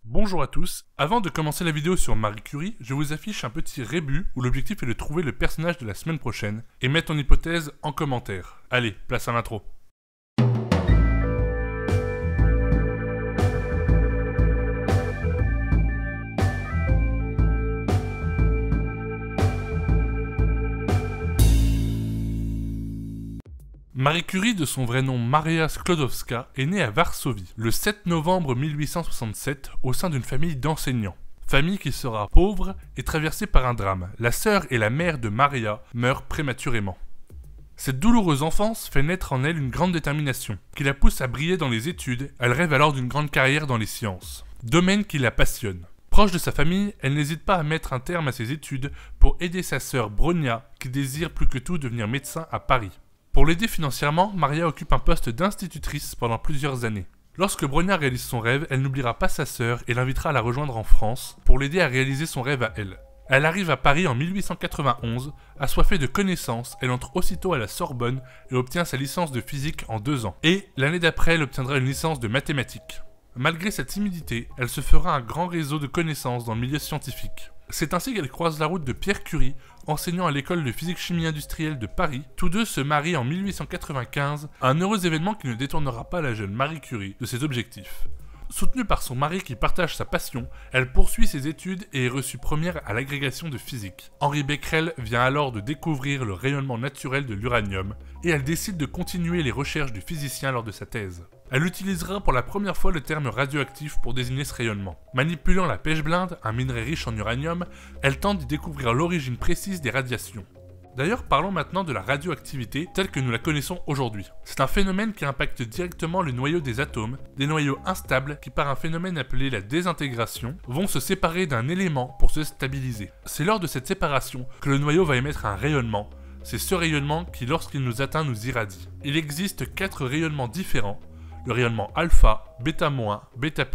Bonjour à tous, avant de commencer la vidéo sur Marie Curie, je vous affiche un petit rébut où l'objectif est de trouver le personnage de la semaine prochaine et mettre ton hypothèse en commentaire. Allez, place à l'intro. Marie Curie, de son vrai nom Maria Sklodowska, est née à Varsovie le 7 novembre 1867 au sein d'une famille d'enseignants. Famille qui sera pauvre et traversée par un drame. La sœur et la mère de Maria meurent prématurément. Cette douloureuse enfance fait naître en elle une grande détermination, qui la pousse à briller dans les études. Elle rêve alors d'une grande carrière dans les sciences, domaine qui la passionne. Proche de sa famille, elle n'hésite pas à mettre un terme à ses études pour aider sa sœur Bronia, qui désire plus que tout devenir médecin à Paris. Pour l'aider financièrement, Maria occupe un poste d'institutrice pendant plusieurs années. Lorsque Bronia réalise son rêve, elle n'oubliera pas sa sœur et l'invitera à la rejoindre en France pour l'aider à réaliser son rêve à elle. Elle arrive à Paris en 1891, assoiffée de connaissances, elle entre aussitôt à la Sorbonne et obtient sa licence de physique en 2 ans. Et l'année d'après, elle obtiendra une licence de mathématiques. Malgré sa timidité, elle se fera un grand réseau de connaissances dans le milieu scientifique. C'est ainsi qu'elle croise la route de Pierre Curie, enseignant à l'école de physique-chimie industrielle de Paris. Tous deux se marient en 1895, un heureux événement qui ne détournera pas la jeune Marie Curie de ses objectifs. Soutenue par son mari qui partage sa passion, elle poursuit ses études et est reçue première à l'agrégation de physique. Henri Becquerel vient alors de découvrir le rayonnement naturel de l'uranium et elle décide de continuer les recherches du physicien lors de sa thèse. Elle utilisera pour la première fois le terme radioactif pour désigner ce rayonnement. Manipulant la pechblende, un minerai riche en uranium, elle tente d'y découvrir l'origine précise des radiations. D'ailleurs, parlons maintenant de la radioactivité telle que nous la connaissons aujourd'hui. C'est un phénomène qui impacte directement le noyau des atomes, des noyaux instables qui, par un phénomène appelé la désintégration, vont se séparer d'un élément pour se stabiliser. C'est lors de cette séparation que le noyau va émettre un rayonnement. C'est ce rayonnement qui, lorsqu'il nous atteint, nous irradie. Il existe 4 rayonnements différents: le rayonnement alpha, bêta-, bêta+,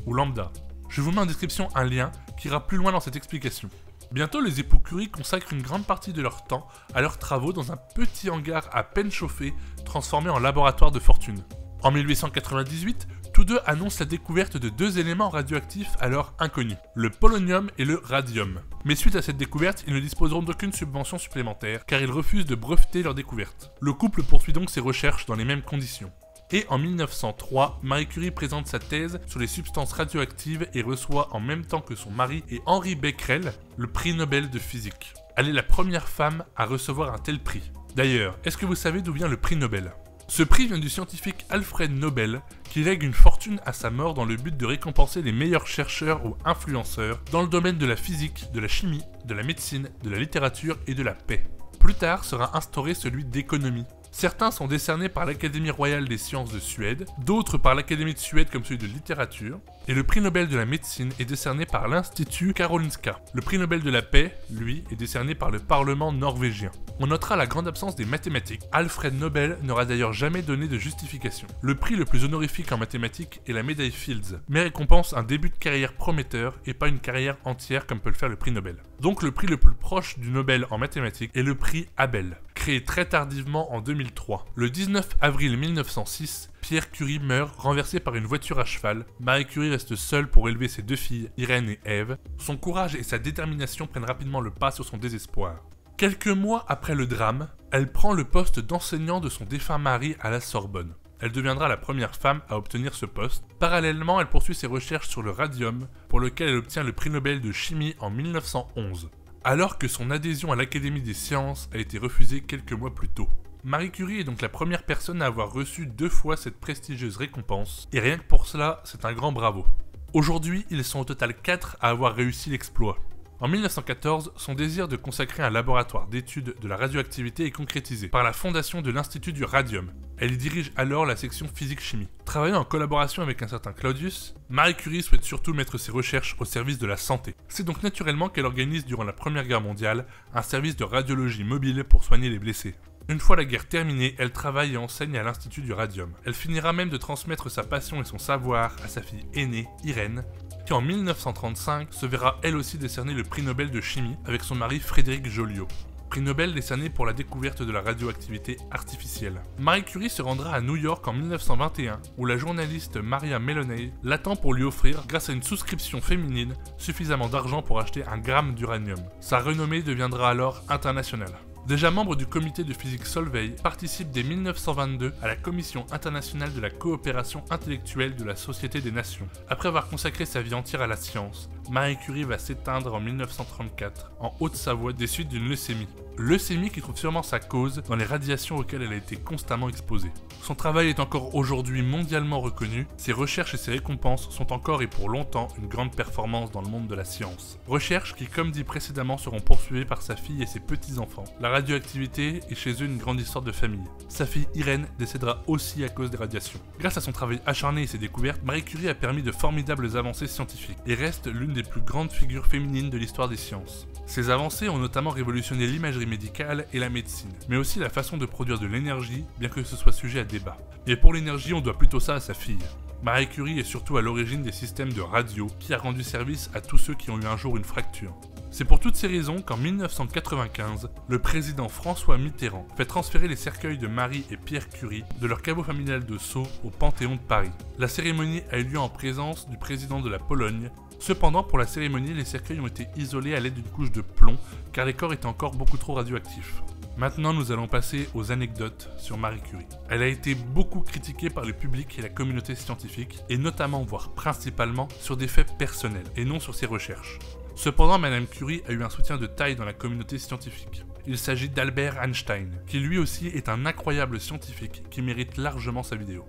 ou lambda. Je vous mets en description un lien qui ira plus loin dans cette explication. Bientôt, les époux Curie consacrent une grande partie de leur temps à leurs travaux dans un petit hangar à peine chauffé, transformé en laboratoire de fortune. En 1898, tous deux annoncent la découverte de 2 éléments radioactifs alors inconnus, le polonium et le radium. Mais suite à cette découverte, ils ne disposeront d'aucune subvention supplémentaire, car ils refusent de breveter leur découverte. Le couple poursuit donc ses recherches dans les mêmes conditions. Et en 1903, Marie Curie présente sa thèse sur les substances radioactives et reçoit en même temps que son mari et Henri Becquerel le prix Nobel de physique. Elle est la première femme à recevoir un tel prix. D'ailleurs, est-ce que vous savez d'où vient le prix Nobel ? Ce prix vient du scientifique Alfred Nobel, qui lègue une fortune à sa mort dans le but de récompenser les meilleurs chercheurs ou influenceurs dans le domaine de la physique, de la chimie, de la médecine, de la littérature et de la paix. Plus tard sera instauré celui d'économie. Certains sont décernés par l'Académie royale des sciences de Suède, d'autres par l'Académie de Suède comme celui de littérature, et le prix Nobel de la médecine est décerné par l'Institut Karolinska. Le prix Nobel de la paix, lui, est décerné par le Parlement norvégien. On notera la grande absence des mathématiques. Alfred Nobel n'aura d'ailleurs jamais donné de justification. Le prix le plus honorifique en mathématiques est la médaille Fields, mais récompense un début de carrière prometteur et pas une carrière entière comme peut le faire le prix Nobel. Donc le prix le plus proche du Nobel en mathématiques est le prix Abel, créé très tardivement en 2003. Le 19 avril 1906, Pierre Curie meurt renversé par une voiture à cheval. Marie Curie reste seule pour élever ses 2 filles, Irène et Ève. Son courage et sa détermination prennent rapidement le pas sur son désespoir. Quelques mois après le drame, elle prend le poste d'enseignant de son défunt mari à la Sorbonne. Elle deviendra la première femme à obtenir ce poste. Parallèlement, elle poursuit ses recherches sur le radium, pour lequel elle obtient le prix Nobel de chimie en 1911, alors que son adhésion à l'Académie des sciences a été refusée quelques mois plus tôt. Marie Curie est donc la première personne à avoir reçu 2 fois cette prestigieuse récompense, et rien que pour cela, c'est un grand bravo. Aujourd'hui, ils sont au total 4 à avoir réussi l'exploit. En 1914, son désir de consacrer un laboratoire d'études de la radioactivité est concrétisé par la fondation de l'Institut du Radium. Elle y dirige alors la section physique-chimie. Travaillant en collaboration avec un certain Claudius, Marie Curie souhaite surtout mettre ses recherches au service de la santé. C'est donc naturellement qu'elle organise durant la Première Guerre mondiale un service de radiologie mobile pour soigner les blessés. Une fois la guerre terminée, elle travaille et enseigne à l'Institut du Radium. Elle finira même de transmettre sa passion et son savoir à sa fille aînée, Irène, qui en 1935 se verra elle aussi décerner le prix Nobel de chimie avec son mari Frédéric Joliot. Prix Nobel décerné pour la découverte de la radioactivité artificielle. Marie Curie se rendra à New York en 1921, où la journaliste Maria Meloney l'attend pour lui offrir, grâce à une souscription féminine, suffisamment d'argent pour acheter 1 gramme d'uranium. Sa renommée deviendra alors internationale. Déjà membre du comité de physique Solvay, participe dès 1922 à la Commission internationale de la coopération intellectuelle de la Société des Nations. Après avoir consacré sa vie entière à la science, Marie Curie va s'éteindre en 1934 en Haute-Savoie des suites d'une leucémie. Leucémie qui trouve sûrement sa cause dans les radiations auxquelles elle a été constamment exposée. Son travail est encore aujourd'hui mondialement reconnu, ses recherches et ses récompenses sont encore et pour longtemps une grande performance dans le monde de la science. Recherches qui, comme dit précédemment, seront poursuivies par sa fille et ses petits-enfants. La radioactivité est chez eux une grande histoire de famille. Sa fille Irène décédera aussi à cause des radiations. Grâce à son travail acharné et ses découvertes, Marie Curie a permis de formidables avancées scientifiques et reste l'une des plus grandes figures féminines de l'histoire des sciences. Ces avancées ont notamment révolutionné l'imagerie médicale et la médecine, mais aussi la façon de produire de l'énergie, bien que ce soit sujet à débat. Et pour l'énergie, on doit plutôt ça à sa fille. Marie Curie est surtout à l'origine des systèmes de radio qui a rendu service à tous ceux qui ont eu un jour une fracture. C'est pour toutes ces raisons qu'en 1995, le président François Mitterrand fait transférer les cercueils de Marie et Pierre Curie de leur caveau familial de Sceaux au Panthéon de Paris. La cérémonie a eu lieu en présence du président de la Pologne. Cependant, pour la cérémonie, les cercueils ont été isolés à l'aide d'une couche de plomb car les corps étaient encore beaucoup trop radioactifs. Maintenant, nous allons passer aux anecdotes sur Marie Curie. Elle a été beaucoup critiquée par le public et la communauté scientifique, et notamment, voire principalement, sur des faits personnels, et non sur ses recherches. Cependant, Madame Curie a eu un soutien de taille dans la communauté scientifique. Il s'agit d'Albert Einstein, qui lui aussi est un incroyable scientifique qui mérite largement sa vidéo.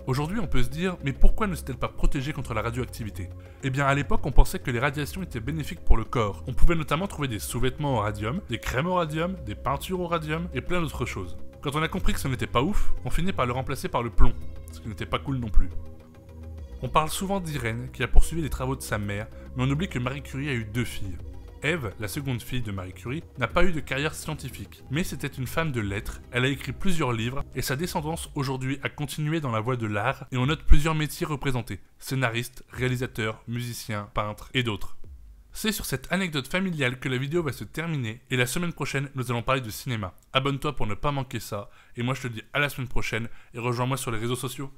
Aujourd'hui, on peut se dire, mais pourquoi ne s'est-elle pas protégée contre la radioactivité? Eh bien, à l'époque, on pensait que les radiations étaient bénéfiques pour le corps. On pouvait notamment trouver des sous-vêtements au radium, des crèmes au radium, des peintures au radium, et plein d'autres choses. Quand on a compris que ce n'était pas ouf, on finit par le remplacer par le plomb, ce qui n'était pas cool non plus. On parle souvent d'Irène, qui a poursuivi les travaux de sa mère, mais on oublie que Marie Curie a eu 2 filles. Ève, la seconde fille de Marie Curie, n'a pas eu de carrière scientifique, mais c'était une femme de lettres, elle a écrit plusieurs livres, et sa descendance aujourd'hui a continué dans la voie de l'art, et on note plusieurs métiers représentés, scénariste, réalisateur, musicien, peintre, et d'autres. C'est sur cette anecdote familiale que la vidéo va se terminer, et la semaine prochaine, nous allons parler de cinéma. Abonne-toi pour ne pas manquer ça, et moi je te dis à la semaine prochaine, et rejoins-moi sur les réseaux sociaux.